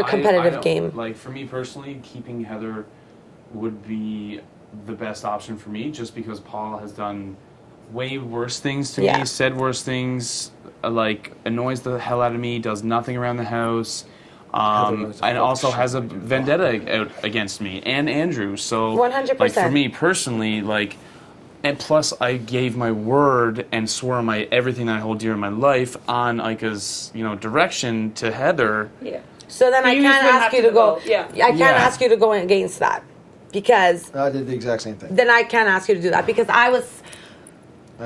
more competitive game. Like, for me personally, keeping Heather would be the best option for me, just because Paul has done way worse things to me, said worse things, like, annoys the hell out of me, does nothing around the house, and also has a vendetta out against me and Andrew. So, 100%. like, for me personally, like, and plus I gave my word and swore on my everything that I hold dear in my life on Ika's, direction to Heather. Yeah. So then I can't ask you to go. Yeah. I can't ask you to go against that, because I did the exact same thing. Then I can't ask you to do that, because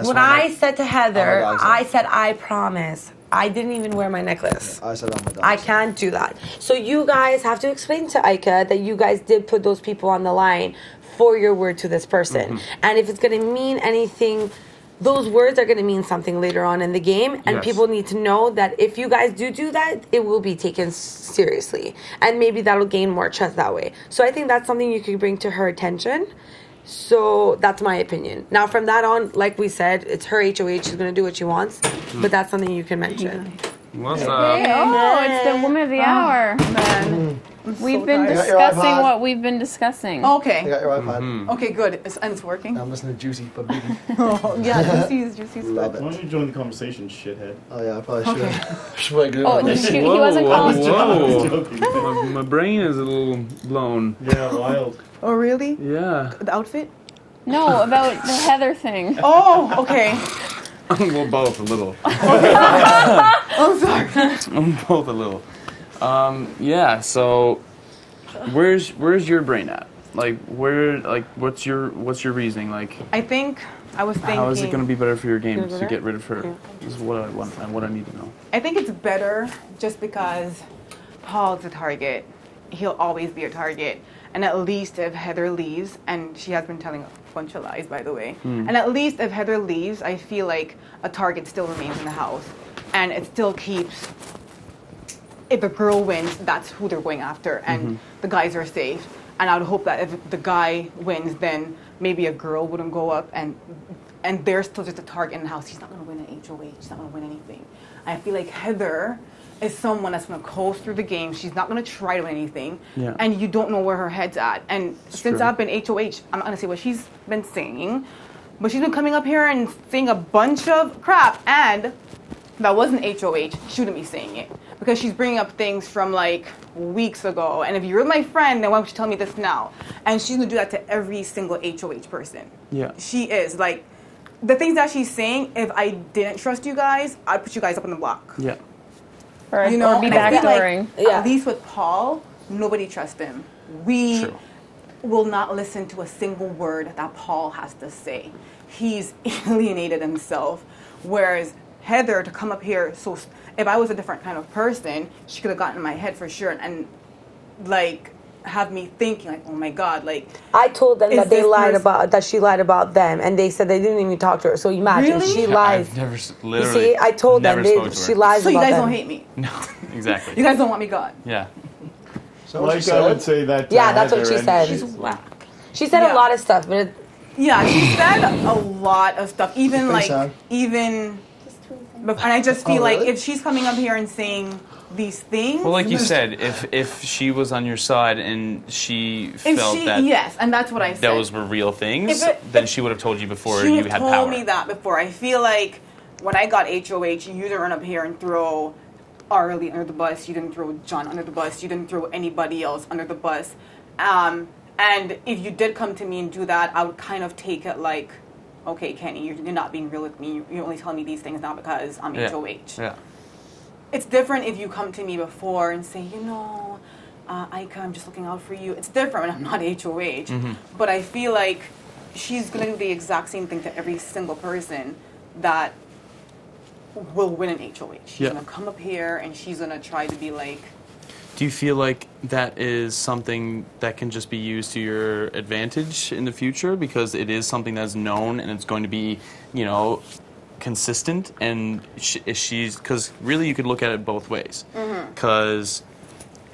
when I said to Heather, I said, I promise. I didn't even wear my necklace. I said, oh my God. I can't do that. So you guys have to explain to Ika that you guys did put those people on the line for your word to this person. Mm-hmm. And if it's going to mean anything, those words are going to mean something later on in the game. And people need to know that if you guys do that, it will be taken seriously. And maybe that'll gain more trust that way. So I think that's something you could bring to her attention. So that's my opinion. Now, from that on, like we said, it's her HOH. She's going to do what she wants. But that's something you can mention. What's up? Hey, it's the woman of the hour. Man. We've been discussing what we've been discussing. Okay. I got your iPad. Mm-hmm. Okay, good. And it's working? I'm listening to Juicy but Baby. Juicy's Love it. Why don't you join the conversation, shithead? Oh, yeah, I probably should. He wasn't calling. Whoa. My brain is a little blown. Yeah, wild. Oh, really? Yeah. The outfit? No, about the Heather thing. Oh, okay. Well, both a little. Oh, sorry. Both a little. Yeah. So, where's your brain at? Like, what's your reasoning? Like, I think I was thinking. How is it going to be better for your game to get rid of her? This is what I want and what I need to know. I think it's better just because Paul's a target. He'll always be a target. And at least if Heather leaves, and she has been telling a bunch of lies, by the way, and at least if Heather leaves, I feel like a target still remains in the house. And it still keeps, if a girl wins, that's who they're going after, and the guys are safe. And I would hope that if the guy wins, then maybe a girl wouldn't go up, and they're still just a target in the house. She's not going to win an HOH. She's not going to win anything. I feel like Heather is someone that's going to coast through the game. She's not going to try to win anything. Yeah. And you don't know where her head's at. And since I've been HOH, I'm not going to say what she's been saying, but she's been coming up here and saying a bunch of crap. And that wasn't HOH. She wouldn't be saying it, because she's bringing up things from like weeks ago. And if you're my friend, then why don't you tell me this now? And she's going to do that to every single HOH person. Yeah. She is. Like, the things that she's saying, if I didn't trust you guys, I'd put you guys up on the block. Yeah. Or be backdooring. Like, at least with Paul, nobody trusts him. We will not listen to a single word that Paul has to say. He's alienated himself. Whereas Heather, to come up here, so if I was a different kind of person, she could have gotten in my head for sure, and like have me thinking like, oh my God, like. I told them that she lied about them, and they said they didn't even talk to her. So imagine she lies. I've never literally. You see, I told them she lies. So you about guys them. don't hate me. No, exactly. You guys don't want me gone. Yeah. So like I would say that. Yeah, that's what she said. She's whack. She said a lot of stuff, but. She said a lot of stuff. Even and I just feel like if she's coming up here and saying these things. Well, like you said, if she was on your side and she felt that yes, and that's what I said. Those were real things, then she would have told you before you had power. She told me that before. I feel like when I got HOH, you didn't run up here and throw Arlie under the bus. You didn't throw John under the bus. You didn't throw anybody else under the bus. And if you did come to me and do that, I would kind of take it like, okay, Kenny, you're not being real with me. You're only telling me these things now because I'm HOH. Yeah. It's different if you come to me before and say, Ika, I'm just looking out for you. It's different when I'm not HOH. Mm-hmm. But I feel like she's going to do the exact same thing to every single person that will win an HOH. She's going to come up here and she's going to try to be like... Do you feel like that is something that can just be used to your advantage in the future? Because it is something that's known and it's going to be, consistent, and she's because really you could look at it both ways, because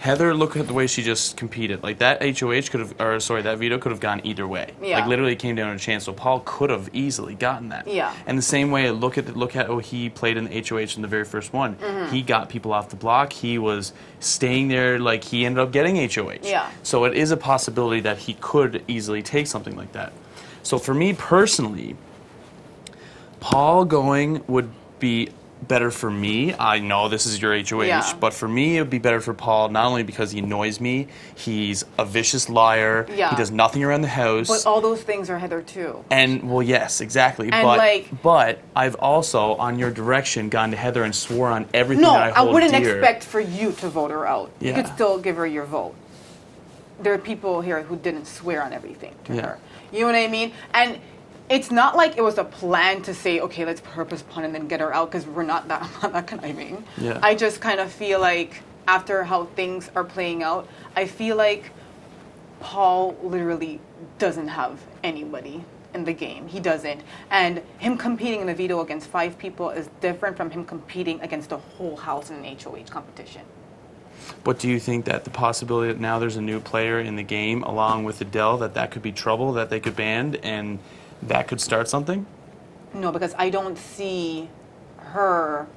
Heather, look at the way she just competed. Like that HOH that veto could have gone either way. Yeah. Like literally it came down to a chance. So Paul could have easily gotten that. Yeah. And the same way, look at how he played in the HOH in the very first one. Mm-hmm. He got people off the block. He was staying there. Like he ended up getting HOH. Yeah. So it is a possibility that he could easily take something like that. So for me personally, Paul going would be better for me. I know this is your HOH, Yeah. but for me it would be better for Paul, not only because he annoys me, he's a vicious liar, Yeah. he does nothing around the house. But all those things are Heather too. And, well, yes, exactly. And, but I've also, on your direction, gone to Heather and swore on everything No, that I I hold wouldn't dear. expect for you to vote her out. You Yeah. could still give her your vote. There are people here who didn't swear on everything to Yeah. her. You know what I mean? And it's not like it was a plan to say, okay, let's purpose pun and then get her out, because I'm not that conniving. Yeah. I just kind of feel like after how things are playing out, I feel like Paul literally doesn't have anybody in the game. He doesn't. And him competing in a veto against 5 people is different from him competing against the whole house in an HOH competition. But do you think that the possibility that now there's a new player in the game, along with Adele, that could be trouble, that they could ban, and that could start something? No, because I don't see her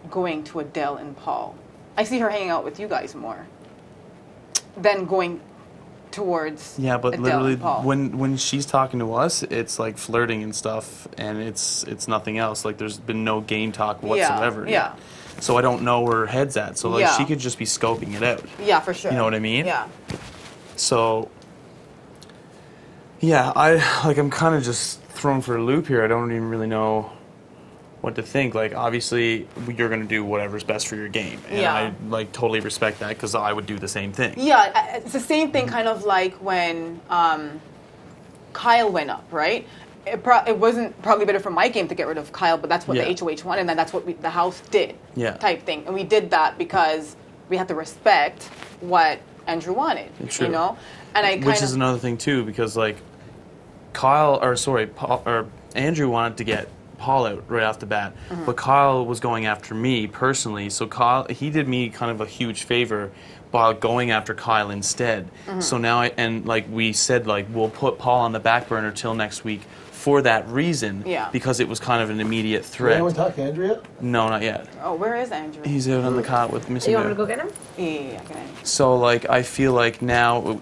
going to Adele and Paul. I see her hanging out with you guys more than going towards Yeah, but Adele literally and Paul. when she's talking to us, it's like flirting and stuff, and it's nothing else. Like there's been no game talk whatsoever. Yeah. So I don't know where her head's at. So like Yeah. she could just be scoping it out. Yeah, for sure. You know what I mean? Yeah. So yeah, I'm kind of just thrown for a loop here. I don't even really know what to think. Like obviously you're going to do whatever's best for your game, and Yeah. I like totally respect that, because I would do the same thing. Yeah, it's the same thing kind of like when Kyle went up, right? It wasn't probably better for my game to get rid of Kyle, but that's what Yeah. the HOH wanted, and then that's what the house did, Yeah. type thing. And we did that because we had to respect what Andrew wanted, True. you know? And I kind Which of... is another thing too, because like Andrew wanted to get Paul out right off the bat, Mm-hmm. but Kyle was going after me personally. So he did me kind of a huge favor by going after Kyle instead. Mm-hmm. So now we said we'll put Paul on the back burner till next week for that reason. Yeah. Because it was kind of an immediate Did threat. anyone talk to Andrew yet? No, not yet. Oh, where is Andrew? He's out on the cot with missing. You want me to go get him? Yeah, okay. So I feel like now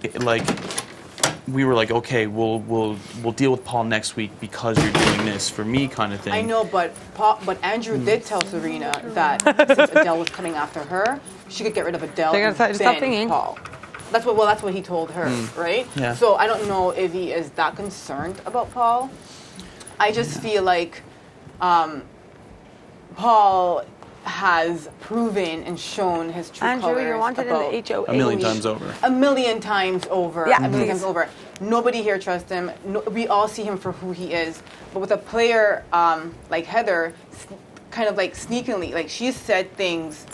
we were okay, we'll deal with Paul next week because you're doing this for me, kind of thing. I know, but Andrew did tell Serena that since Adele was coming after her, she could get rid of Adele They're gonna and stop then thinking. Paul. That's what he told her, right? Yeah. So I don't know if he is that concerned about Paul. I just feel like Paul has proven and shown his true Andrew, colors you're wanted in about the HOH. A million times over. a million times over. Yeah, a million please. times over. Nobody here trusts him. No, we all see him for who he is. But with a player like Heather, kind of sneakily, she's said things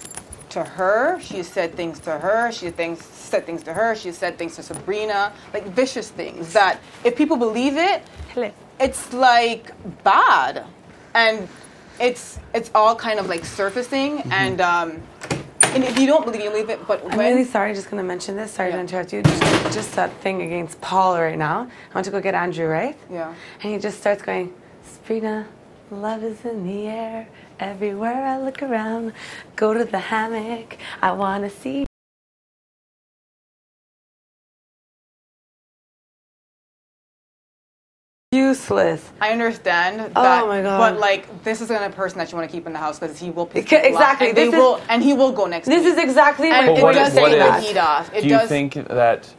to her. She's said things to her. Said things to her. She's said things to Sabrina, vicious things that if people believe it, it's bad, and it's all kind of surfacing and if you don't believe it, you believe it. But I'm really sorry, just going to mention this. Sorry to interrupt you. Just that thing against Paul right now. I want to go get Andrew, right? Yeah. And he just starts going, Sabrina, love is in the air. Everywhere I look around, go to the hammock. I want to see. Useless. I understand that, Oh my God. but this isn't a person that you want to keep in the house because he will piss Exactly. people off, This and he will go next This week. is exactly And what it what does is- take what the is- heat off. It Do you does. think that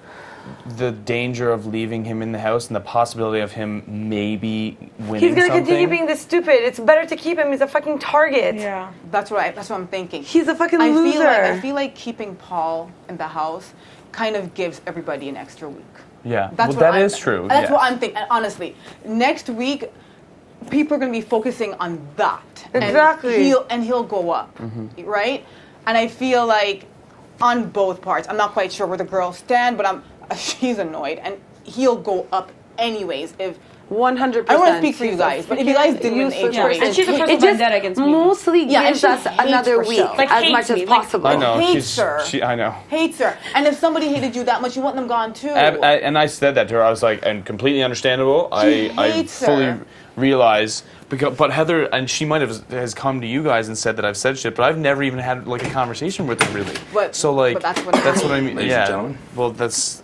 the danger of leaving him in the house and the possibility of him maybe winning He's going to something? continue being this stupid. It's better to keep him. He's a fucking target. Yeah. That's what I'm thinking. He's a fucking I loser. feel like keeping Paul in the house kind of gives everybody an extra week. Yeah, That's well, what that I'm- is true. That's yes. what I'm thinking. And honestly, next week, people are going to be focusing on that. Exactly. And he'll go up, right? And I feel like on both parts, I'm not quite sure where the girls stand, but she's annoyed, and he'll go up anyways if 100%. I don't want to speak for you guys, but if you guys did win the HOH, and she's a person it just vendetta against me. mostly Yeah, and gives she us hates another Rochelle. week Like, as hates much as me, like, possible. I know. hates her. I know. hates her. And if somebody hated you that much, you want them gone too. And I said that to her. I was like, and completely understandable. I hates fully her. realize. But Heather, and she might have has come to you guys and said that I've said shit, but I've never even had like a conversation with her really. But- so like but that's what I mean. Ladies Yeah. and gentlemen. Well, that's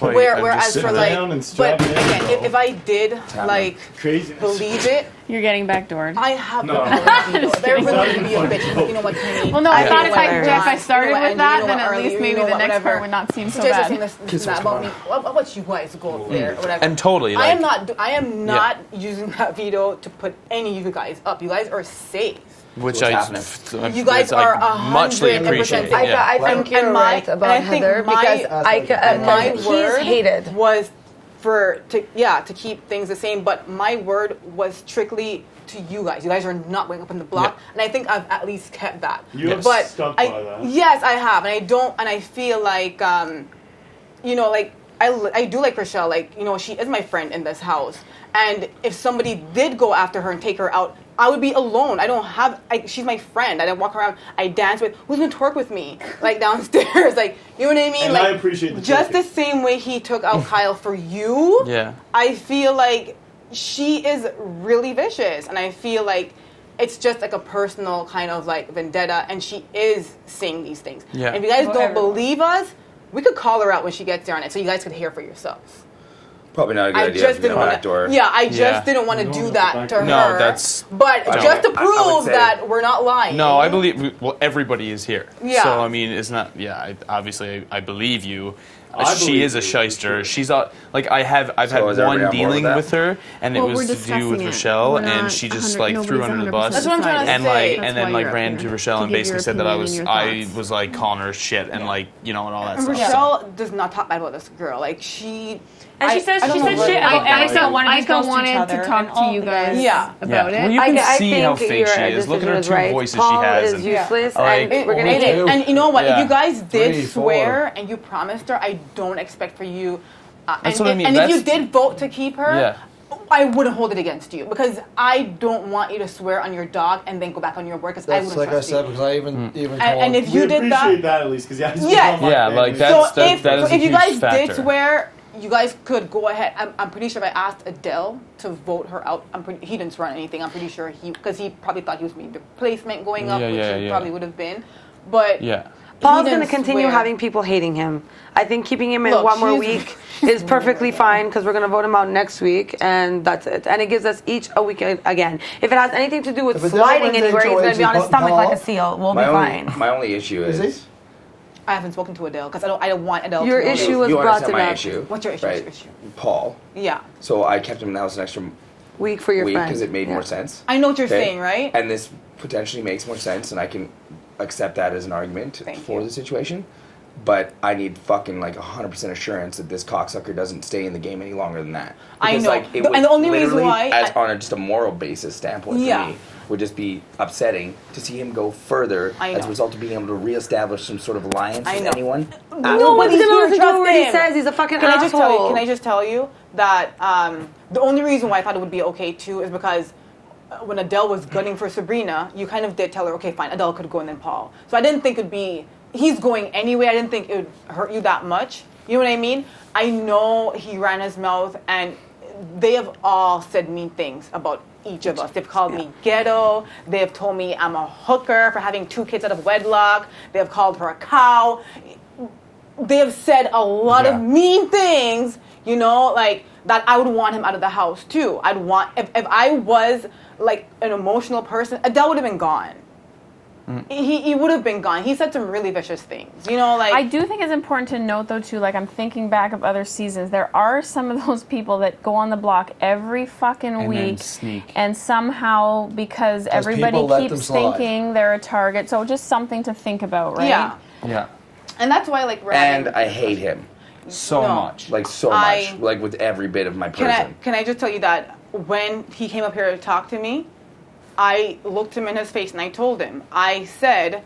why. Whereas sit for like, down and but strap in, again, bro. if I did like Craziness. believe it, You're getting backdoored. I have No. They're willing to be a bitch, but you know what, Kenny? Well, no, I thought if hilarious. I started You know what, with and that, you know then what, at Arlie, least you maybe know the what, next whatever. part would not seem so You guys are bad. saying this about me. What about you guys go there or whatever? And totally, I am like- not using that veto to put any of you guys up. You guys are safe. which What's I happening? You guys are muchly 100% appreciate. I, Yeah. I think you're right about Heather because my he's word hated. was to keep things the same, but my word was strictly to you guys. You guys are not going up in the block, Yeah. and I think I've at least kept that. You have but stuck by that. Yes, I have, and I feel like like I do like Rochelle. Like, she is my friend in this house, and if somebody did go after her and take her out, I would be alone. She's my friend. I don't walk around. I dance with. Who's gonna twerk with me? Like downstairs. Like, you know what I mean? And like, I appreciate the just twerking. the same way he took out Kyle for you. Yeah. I feel like she is really vicious, and I feel like it's just like a personal kind of like vendetta, and she is saying these things. Yeah. And if you guys don't everyone. believe us, we could call her out when she gets there on it, so you guys could hear for yourselves. Probably not a good I idea. just to get a didn't want backdoor. to. Yeah, I Yeah. just didn't want to No, do no, that back to door. her. No, that's- But don't just to know. I would prove say- that we're not lying. No, I believe. Well, everybody is here. Yeah. So I mean, it's not. Yeah, I believe you. I She believe is a you, shyster. for sure. She's like I've So had is everybody one on board dealing with with her, and Well, it was we're to do with discussing it. Rochelle, We're and not she just 100 like threw her under the bus. That's what I'm trying to and say. like, and That's then why like you're up ran here, to Rochelle to and give basically your said that I opinion was and your thoughts. was like calling her shit and like and all that And stuff. Rochelle does not talk bad about this girl. Like, she... And she said I don't know shit what- about every single one of these girls to each wanted other. to talk and to all you the guys Yeah. about Well, it. you can I see think how fake your she is. Look at her decision is two right. voices Paul she has. is useless, Like, and we're gonna me hate it. too. And you know what? Yeah. If you guys did 3, 4. swear and you promised her, I don't expect for you... That's and what I mean. And if you That's- did vote to keep her... Yeah. I wouldn't hold it against you because I don't want you to swear on your dog and then go back on your word because I That's wouldn't like I trust said, you. because I even told And if We you did appreciate that, that at least, because Yes. Yeah, like so that is if a you huge guys factor. did swear, you guys could go ahead. I'm pretty sure if I asked Adele to vote her out, he didn't swear on anything. I'm pretty sure because he probably thought he was maybe the replacement going up, Yeah, which yeah, he yeah. probably would have been. But Yeah. Paul's he going to didn't continue swear. having people hating him. I think keeping him in Look, one more he's- week is perfectly fine because we're going to vote him out next week, and that's it. And it gives us each a week again. If it has anything to do with If Adele sliding wins anywhere, he's HOH, going to be on his he's stomach putting like a Paul seal. We'll be fine. My only issue Is is... he? I haven't spoken to Adele because I don't want Adele. Your to know issue this. was you brought understand to my that. issue. What's your issue? Right? What's your issue? Paul. Yeah, So I kept him in the house an extra Week for your week friend. because it made Yeah. more sense. I know what you're Okay? saying, right? And this potentially makes more sense, and I can accept that as an argument Thank for you. the situation. But I need fucking like 100% assurance that this cocksucker doesn't stay in the game any longer than that. I Because, know. Like, it And would the only reason literally, why as on just a moral basis standpoint Yeah. for me, would just be upsetting to see him go further I as a know. result of being able to reestablish some sort of alliance I with know. anyone. No one's Nobody's going to here listen to trust what he him. says. He's a fucking Can asshole. I just tell you that the only reason why I thought it would be okay too is because when Adele was gunning for Sabrina, you kind of did tell her, okay, fine, Adele could go and then Paul. So I didn't think it'd be he's going anyway. I didn't think it would hurt you that much. You know what I mean? I know he ran his mouth, and they have all said mean things about each of us. They've called me ghetto. They have told me I'm a hooker for having 2 kids out of wedlock. They have called her a cow. They have said a lot of mean things, you know, like that I would want him out of the house too. I'd want, if I was like an emotional person, Adele would have been gone. He would have been gone. He said some really vicious things, you know, like. I do think it's important to note, though, too, like I'm thinking back of other seasons, there are some of those people that go on the block every fucking And then week. sneak. And somehow, because everybody people let them keeps slide. thinking they're a target. So just something to think about, right? Yeah. Yeah. And that's why, like, we're And having, I hate him. So No. much. Like, so I- much. Like, with every bit of my person. Can I just tell you that when he came up here to talk to me, I looked him in his face and I told him, I said,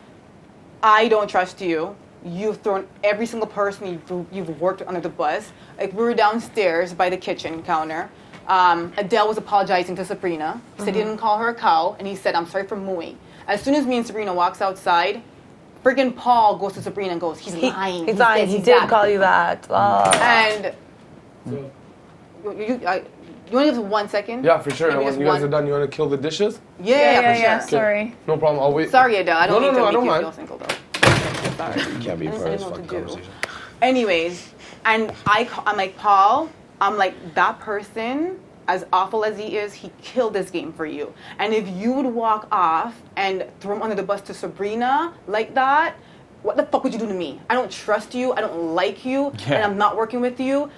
I don't trust you. You've thrown every single person you've worked with under the bus. Like, we were downstairs by the kitchen counter, Adele was apologizing to Sabrina. He said he didn't call her a cow, and he said, I'm sorry for mooing. As soon as me and Sabrina walks outside, friggin' Paul goes to Sabrina and goes, he's lying. He's lying. He did call you that. Oh. And you want to give us 1 second? Yeah, for sure. Maybe When just you guys one. are done, you want to kill the dishes? Yeah, for sure. Sorry. No problem. I'll wait. Sorry, Adele. I don't No, mean to I make don't you mind. feel single, though. Sorry. You can't be a part of this fucking conversation. Anyways, and I'm like, Paul, I'm like, that person, as awful as he is, he killed this game for you. And if you would walk off and throw him under the bus to Sabrina like that, what the fuck would you do to me? I don't trust you, I don't like you, and I'm not working with you,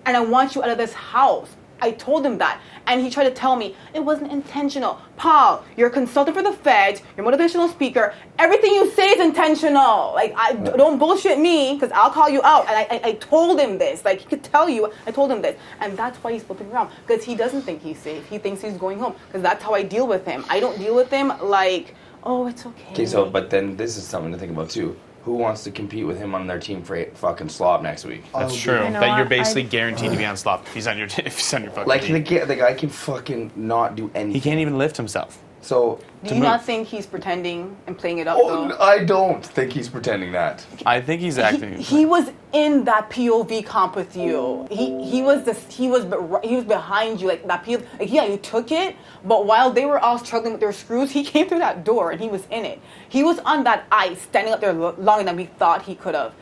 and I want you out of this house. I told him that. And he tried to tell me it wasn't intentional. Paul, you're a consultant for the feds, you're a motivational speaker. Everything you say is intentional. Like, don't bullshit me, because I'll call you out. And I told him this. Like, he could tell you, I told him this. And that's why he's flipping around. Because he doesn't think he's safe. He thinks he's going home. Because that's how I deal with him. I don't deal with him like, oh, it's okay. Okay, so, but then this is something to think about, too. Who wants to compete with him on their team for fucking slop next week? That's true. I know, That you're basically guaranteed to be on slop if he's on your fucking Like, team. the guy can fucking not do anything. He can't even lift himself. So, Do you not think he's pretending and playing it up, oh, though? I don't think he's pretending that. I think he's acting. He was in that POV comp with you. He was behind you, like that POV. Like, yeah, you took it, but while they were all struggling with their screws, he came through that door and he was in it. He was on that ice, standing up there longer than we thought he could have.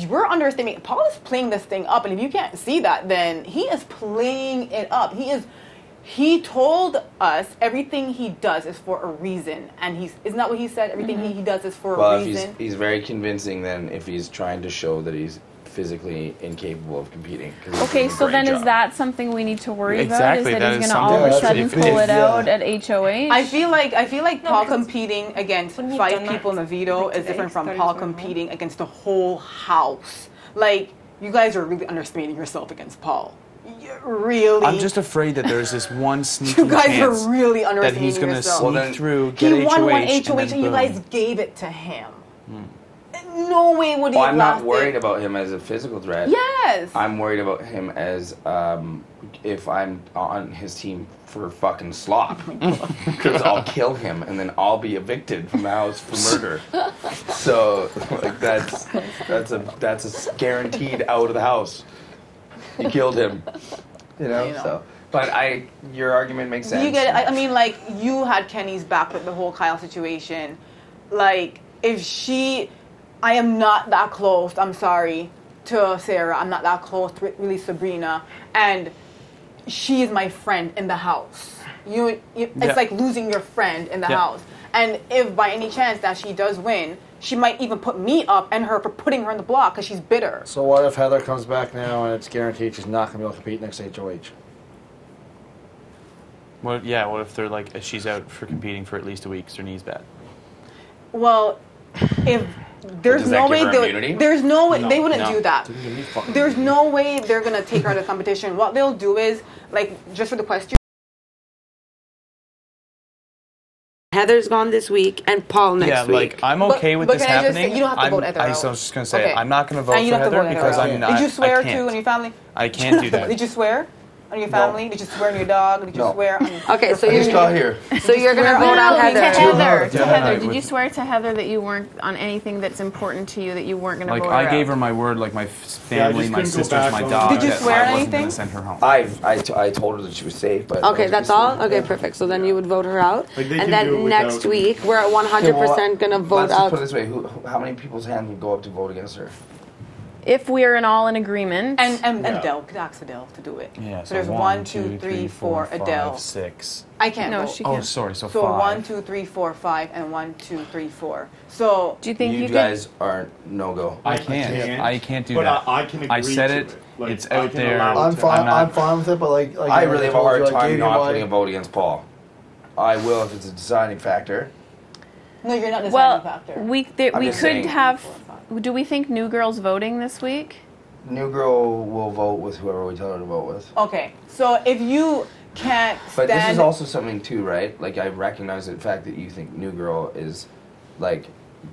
We're underestimating. Paul is playing this thing up, and if you can't see that, then he is playing it up. He told us everything he does is for a reason, and isn't that what he said? Everything he does is for a reason. If he's very convincing, then if he's trying to show that he's physically incapable of competing. Okay, so then is that something we need to worry Exactly, about? that Is is that he's going to all of a something sudden we should- pull it Yeah. out at HOH? I feel like No, Paul because competing against when you've 5 done that, people in the veto like is today, different from started Paul tomorrow. competing against the whole house. Like, you guys are really underestimating yourself against Paul. Really. I'm just afraid that there's this one sneaky You guys chance are really that underestimating he's going to yourself. sneak Well, then- through, get He won one HOH, HOH, and you guys gave it to him. No way would he have I'm not lasted. worried about him as a physical threat. Yes. I'm worried about him as if I'm on his team for fucking slop. Because I'll kill him and then I'll be evicted from the house for murder. So like that's a guaranteed out of the house. You killed him. You know. So, but your argument makes sense. You get it? I mean, like, you had Kenny's back with the whole Kyle situation. Like, I am not that close, I'm sorry, to Sarah. I'm not that close to really Sabrina. And she is my friend in the house. It's like losing your friend in the house. And if by any chance that she does win, she might even put me up and her for putting her in the block because she's bitter. So what if Heather comes back now and it's guaranteed she's not going to be able to compete next HOH? What if they're like, she's out for competing for at least a week because her knee's bad? Well, if there's Does that no give way her immunity? there's no way No, they wouldn't no. do that. There's no way they're gonna take her out of the competition. What they'll do is, like, just for the question. Heather's gone this week and Paul next week. like I'm okay with But this can I just happening. say, you don't have to I'm- vote Heather I out. was just gonna say Okay. I'm not gonna vote And you for don't have to Heather vote because Heather I'm out. not. Did you swear I can't. to on your family? I can't do that. Did you swear on your family? Did you swear on your dog? Did you No. swear on Okay, so He's you're not here. so you're gonna vote No, out to Heather. Heather. To Yeah. Heather. Right, Did you with- swear to Heather that you weren't on anything that's important to you, that you weren't going to Like vote I her gave out? her my word, like my family, just my couldn't go sisters, back my on dog. that. Did you that swear I wasn't anything? gonna send her home. I told her that she was safe, but Okay, that's all? Okay, perfect. So then you would vote her out. Like, they And can do then it next without- week, we're at 100% going to vote Let's just out. put it this way: how many people's hand would go up to vote against her? If we're all in agreement. and Yeah. Adele, could ask Adele to do it. Yeah. So there's 1, 2, 3, 4, Adele. 5, 6. I can't No, vote. she Oh, can't. sorry. So So 5. 1, 2, 3, 4, 5, and 1, 2, 3, 4. So Do you think you, You could? guys are no go. I can't. I can't do But that. I can agree I said to it. it. Like, It's I out can there. allow it I'm to- fine. I'm not- I'm fine with it, but like I you know, really have a told hard you, I time gave you not my- putting a vote against Paul. I will if it's a deciding factor. no, you're not the deciding Well, factor. we I'm we just could saying. have. Do we think New Girl's voting this week? New girl will vote with whoever we tell her to vote with. Okay, so if you can't But stand, this is also something too, right? Like I recognize the fact that you think New Girl is like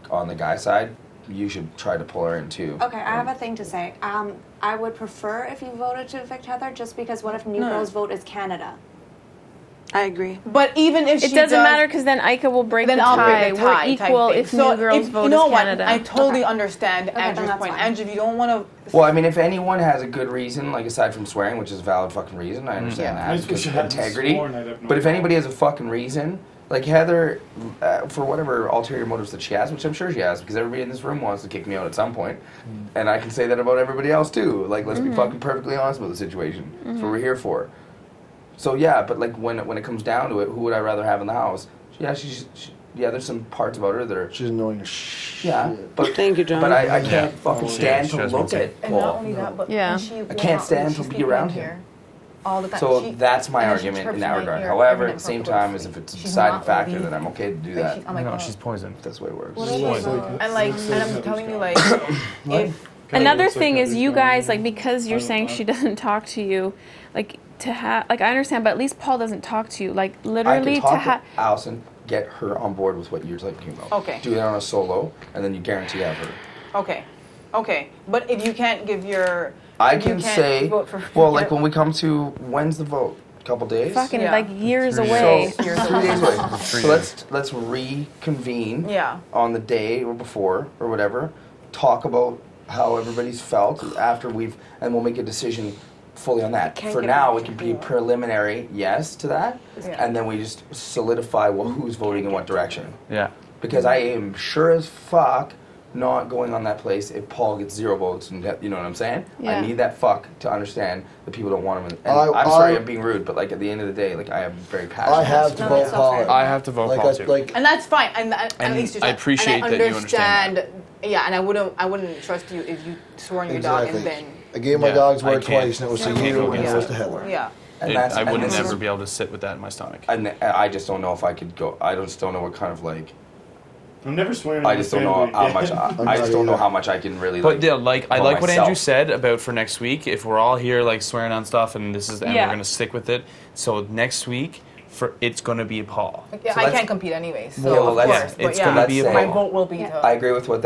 on the guy side, you should try to pull her in too. Okay, I have a thing to say. I would prefer if you voted to evict Heather, just because what if New Girl's vote is Canada? I agree. But even if It doesn't matter because then Ika will break the I'll tie. break the tie. We're equal if New Girls vote is Canada. I totally understand Andrew's point. Andrew, if you don't want to... Well, I mean, if anyone has a good reason, like aside from swearing, which is a valid fucking reason, I understand that because of integrity. But if anybody has a fucking reason, like Heather, for whatever ulterior motives that she has, which I'm sure she has, because everybody in this room wants to kick me out at some point, and I can say that about everybody else too. Like, let's be fucking perfectly honest about the situation. That's what we're here for. So yeah, but like when it comes down to it, who would I rather have in the house? Yeah, there's some parts about her that are... She's annoying as shit. Yeah, but thank you, John. But I can't fucking stand to look at And not only that, but I can't stand to be around him. All the time. So that's my argument in that regard. However, at the same time, as if it's a deciding factor, then I'm okay to do that. No, she's poisoned. That's the way it works. And I'm telling you, like, if... Another thing is you guys, like, because you're saying she doesn't talk to you, like, to have, like, I understand, but at least Paul doesn't talk to you. Like, literally I can talk to Allison, get her on board with what you're talking about. Okay. Do it on a solo, and then you guarantee have her. Okay. But if you can't give your... I can say, well, like, when we come to, when's the vote? A couple days? Fucking, like, years away. So, 3 days away. So let's reconvene on the day or before, or whatever, talk about how everybody's felt after and we'll make a decision fully on that. For now, it can be a preliminary yes to that, and then we just solidify who's voting in what direction. Yeah. Because I am sure as fuck not going on that place if Paul gets 0 votes, and you know what I'm saying? Yeah. I need that fuck to understand that people don't want him. And I'm sorry I'm being rude, but like at the end of the day, like I am very passionate. I have to vote Paul. I have to vote Paul too. And that's fine. And at least you're I appreciate that you understand that. Yeah, and I wouldn't trust you if you swore on your dog and then... I gave my dog's word twice, and it was to you, and it was to Heather. Yeah. I wouldn't ever be able to sit with that in my stomach. And I just don't know if I could go. I just don't know what kind of like. I'm never swearing. I just don't know how much. I just don't know how much I can really. But yeah, like I like what myself. Andrew said about for next week. If we're all here like swearing on stuff, and we're gonna stick with it. So next week, it's gonna be a Paul. Yeah, so I can't compete anyway. So well, of course, it's gonna be a Paul. My vote will be. I agree with what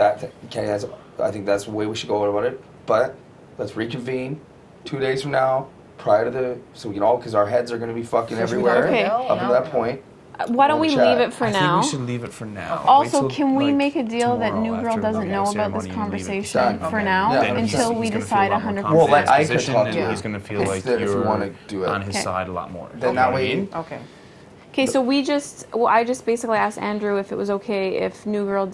Kenny has. I think that's the way we should go about it. But let's reconvene 2 days from now, prior to so we can all, because our heads are gonna be fucking everywhere up to that point. Why don't we leave it for now? I think we should leave it for now. Also, can we make a deal that New Girl doesn't know about this conversation for now until we decide 100%? Well, like I could talk to he's going to feel like you're on his side a lot more. Then that way, Okay, so I just basically asked Andrew if it was okay if New Girl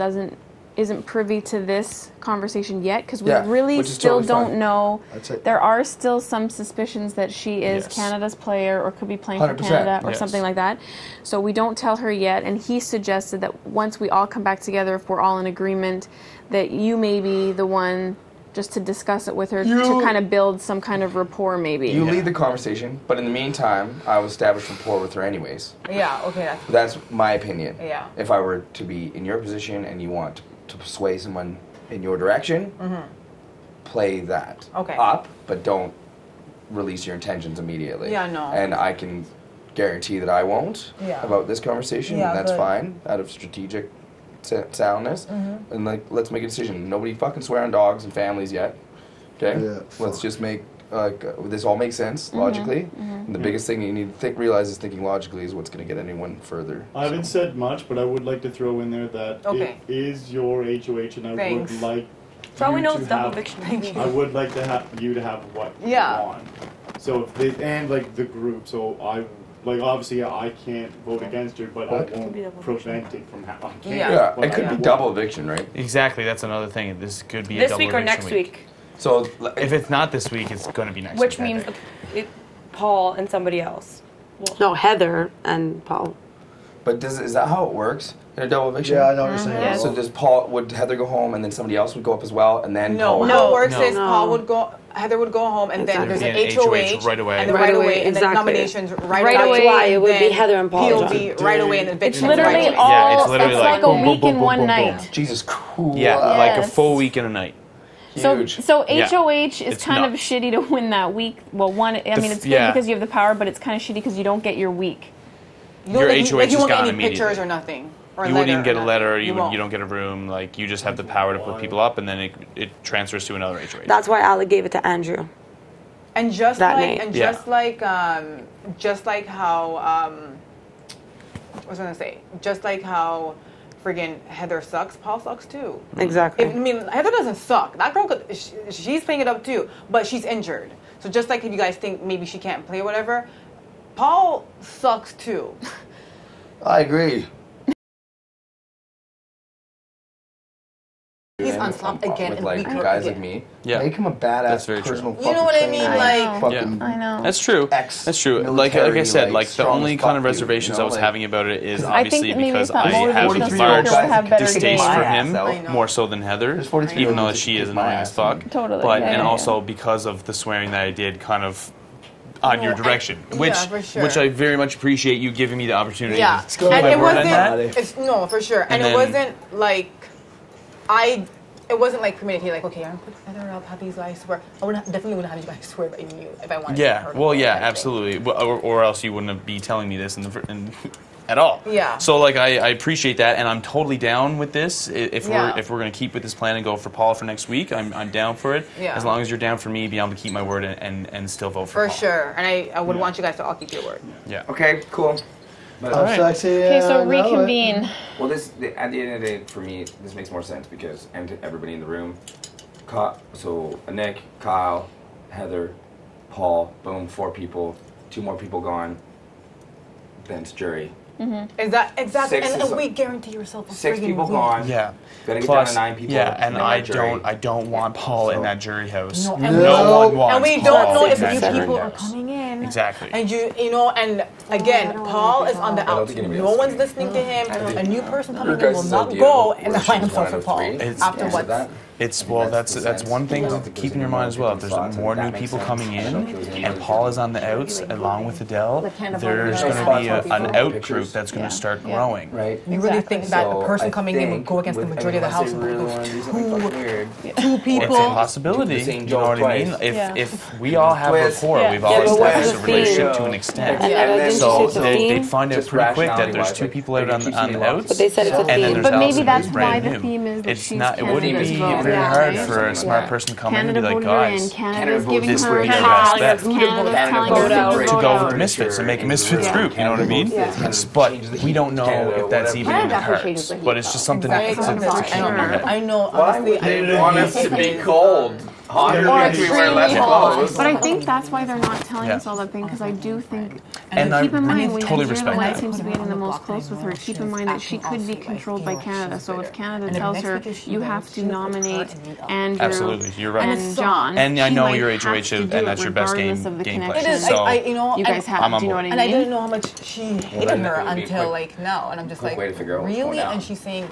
isn't privy to this conversation yet, because we really still don't know. There are still some suspicions that she is Canada's player or could be playing for Canada or something like that. So we don't tell her yet, and he suggested that once we all come back together, if we're all in agreement, that you may be the one just to discuss it with her to kind of build some kind of rapport maybe. You lead the conversation, but in the meantime, I will establish rapport with her anyways. Yeah, okay. That's my opinion. Yeah. If I were to be in your position and you want to sway someone in your direction, play that up, but don't release your intentions immediately. Yeah, no. And I can guarantee that I won't about this conversation, and that's fine, out of strategic soundness. And like, let's make a decision. Nobody fucking swear on dogs and families yet. Okay? Yeah, let's just make this all makes sense logically. And the biggest thing you need to realize is thinking logically is what's going to get anyone further. I haven't said much, but I would like to throw in there that it is your HOH, and I would like. For all we know, it's double eviction. I would like to have you to have what you want. So if they, and like the group, so I. Like, obviously, I can't vote against her, but I won't prevent it from happening. Yeah, it could be double eviction, right? Exactly, that's another thing. This could be a double eviction this week or next week. So if it's not this week, it's going to be next week. Which means Paul and somebody else. Well, no, Heather and Paul. But is that how it works in a double eviction? Yeah, I know what you're saying. Yes. So would Heather go home and then somebody else would go up as well, and then Paul would No, it works is Paul would go, Heather would go home, and then there's an HOH right away. and then right away, and then nominations right away. Why it would be Heather and Paul. POV right away, and eviction. It's literally it's literally like a week in one night. Jesus Christ. Yeah, like a full week in a night. Huge. So HOH is kind of shitty to win that week. Well, it's good because you have the power, but it's kind of shitty because you don't get your week. You won't get any pictures or nothing. or you wouldn't even get a or letter. you You don't get a room. Like you just have the power to put people up, and then it transfers to another HOH. That's why Alec gave it to Andrew. And just that like, night. and Yeah. just like how, what was I gonna say? Just like how, friggin' Heather sucks. Paul sucks too. Exactly. I mean, Heather doesn't suck. That girl, she's playing it up too, but she's injured. So just like if you guys think maybe she can't play or whatever, Paul sucks too. I agree. He's unstopped again with and like weaker guys again. like me. Yeah. Make him a That's badass very true. personal You know what I mean? trainer, Like, fucking I know. That's true. That's true. Like I said, like the strong only as kind of fuck dude, reservations I was having about it is I think obviously maybe because it's not I have motivational a speaker large will have better distaste days. for I him know. more so than Heather, There's 43 even though year-olds she that is kick my annoying as ass. fuck. Totally. But Yeah, and yeah, also yeah. because of the swearing that I did, kind of on your direction, which for sure. which I very much appreciate you giving me the opportunity. Yeah, to keep and my it word on wasn't. that. It's no, for sure, and And it then- wasn't like it wasn't like premeditated. Like, okay, I'm gonna put Heather up, have these guys swear. I definitely wouldn't have you guys swear if I knew if I wanted. to Yeah, hurt well, them or yeah, anything. absolutely. Or else you wouldn't be telling me this at all. Yeah. So like I appreciate that, and I'm totally down with this. If Yeah. we're gonna keep with this plan and go for Paul for next week, I'm down for it. Yeah. As long as you're down for me, be able to keep my word and still vote for For Paul. sure, and I would want you guys to all keep your word. Yeah. Okay, cool. But, I'm sexy. Okay, so I know it. reconvene. well, at the end of the day, for me, this makes more sense because and to everybody in the room. So Nick, Kyle, Heather, Paul, boom, 4 people, 2 more people gone. Then it's jury. Is that exactly? 6 And is- we guarantee yourself a 6 friggin' people win. gone. Yeah. Gotta get Plus, down to 9 people. yeah, and in I that jury. don't want Paul in that jury house. No, No, and one wants And we Paul don't know in if that new jury people are house. coming in. Exactly. And you know, and again, I don't Paul wanna is be on the I don't outs. think anybody No else one's can. listening to him. A new person coming in Your will guys' not idea go where and she's align himself one with of Paul. 3? It's- After Is what? it that? It's well, that's one thing to keep in your mind as well. If there's more new people coming in, and Paul is on the outs along with Adele, there's going to be an out group that's going to start growing. Right. You really think that the So person I coming in will think go against the with- majority of the unless house? they and really those wanna do something fucking weird. two It's people. a possibility. The same You know what I joke mean? twice. If we all have Twist. rapport, Yeah. we've Yeah, always but what's established the a relationship theme? to an extent. And Yeah, then and didn't So you say it's a they'd theme? find out Just pretty quick that rationality there's wise, 2 like, people out on keeps the me outs. But they said it's a And then theme. there's But maybe Allison, that's who's why brand the new. theme is that It's she's not. It wouldn't Canada's be vote. very Yeah, hard right? for a smart Yeah. person to come in and Canada be like, voted her in. guys, Canada's voted giving this her would be a our pass. best bet. Canada's telling vote her out. to to vote go out. with the Misfits and make a Misfits group. You know what I mean? But we don't know if that's even in the cards. But it's just something Exactly. that's to keep in your head. I know. Why Honestly, would they want us to be cold? Hotter Or because we wear less extremely hot. clothes. But I think that's why they're not telling Yeah. us all that thing, because I do think. And keep in mind, when totally you're the respect one that. that seems to be getting the most close with her, keep in mind that she could be controlled by Canada. So if Canada tells her, you have to nominate Andrew Absolutely, you're right. and John. And I she know might you're have HOH to and do it that's your best regardless of the game connection. It is. So You know, You guys have, I'm on do you know board. what and I I didn't mean? know how much she hated then her it would be until quick- like now, and I'm just quick like, way to figure out what's really? going on. And she's saying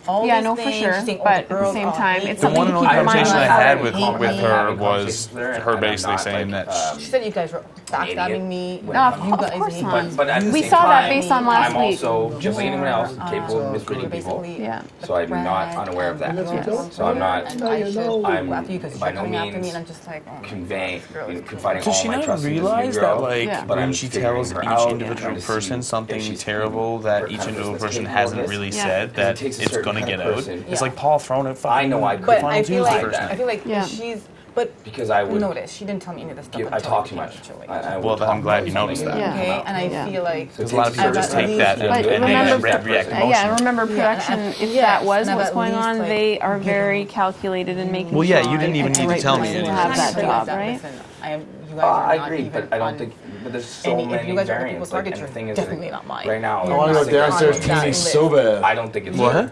all Yeah, these no, for things. sure. She's saying, But the at the girls same all time, hate it's the me. one and only Keep in mind conversation I that had with hate me. her was her basically saying that She said you guys were backstabbing me. No, You of guys course hate not. me. But at the We same saw that time, based on last I'm week. also, just like anyone else, capable of misreading people. Basically, Yeah. So I'm not unaware of that. So I'm not And I should I'm go after you because by you're no coming after me, means and I'm just like, oh my conveying, God, this girl is confiding Does all she my not trust in this new realize that, girl, like, Yeah. but when I'm she figuring tells her each out, individual trying to see person if something she's terrible what that kind each of individual person person that's capable hasn't of this? really Yeah. said, that It takes a it's certain going to kind get of out? person. It's Yeah. like Paul throwing out fucking I know I could. But Final I feel twos like first night. I feel like Yeah. she's. But Because I would notice she didn't tell me any of this stuff. I until talk we too came much. to HOH. I Well, would then I'm talk glad about you noticed something that. and Okay, come out. and I Yeah. feel like Because a lot of people I've just at take that least- But and remember- they react Yeah, emotionally. remember production, and if yes, that was and I've what's at going least, on, like, they are very calculated in making Well, yeah, sure you didn't even at need the to right tell me time anything. to have that Listen, job, right? listen, you guys are I not agree, even but I don't on- think. But there's so and if many you guys are the variants. people Like, target, and the you're thing is, definitely not mine. right now, I want to go downstairs That teeny list. so bad. I don't think it's What? I want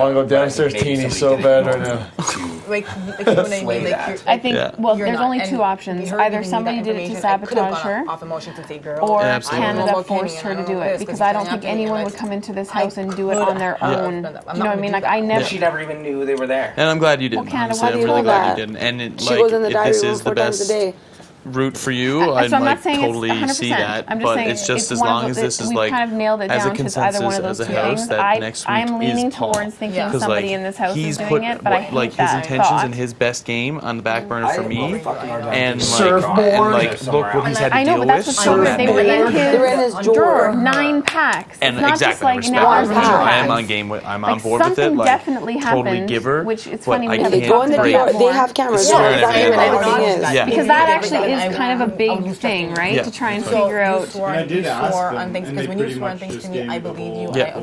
to go downstairs Maybe teeny somebody so did it bad right in now. order to Like you know what I Sway mean? Like that. you're, I think, Yeah. well, you're there's not. only And two options. her Either giving me somebody that did it to information, I could've sabotage gone her, off emotions and say, girl, or Yeah, absolutely. I don't know Canada about Kenny, forced and her I to don't do know it, this, because 'cause I he's don't going think after me, anyone and would come into this I house and do it could on their have own. done that. I'm You know not what I mean? gonna Like, do I that. never. She never even knew they were there. And I'm glad you didn't. Well, Canada, honestly. why do I'm you really know glad that? you didn't. And it, She like, goes in the if diary this room is the 4 times a best. day. root for you. So I'm not like saying totally it's 100%. see that, I'm just but saying it's just as one of long as this is we've like kind of nailed it as a down to either one of consensus those as a two house things. that next week I'm leaning is Paul. towards thinking 'Cause, somebody like, in this house is he's doing put it, but I hate like his that intentions thought. and his best game on the back burner for me, and Surfboard. like look what he's had to I know, deal but that's with. what's so weird. They were in his drawer, 9 packs. And it's not exactly, just like respect now that. there's 9 I am packs. on game with. I'm Like, on board with it. something Like definitely totally happened, give her. which it's but funny I we can't haven't Go in the break. drawer. They have cameras. Yeah. So exactly Yeah. what everything is. Yeah. Because that actually is kind of a big thing, right? Yeah. To try and So figure out. you swore on things and because they when you swore on things to me, I believe you. Yeah. I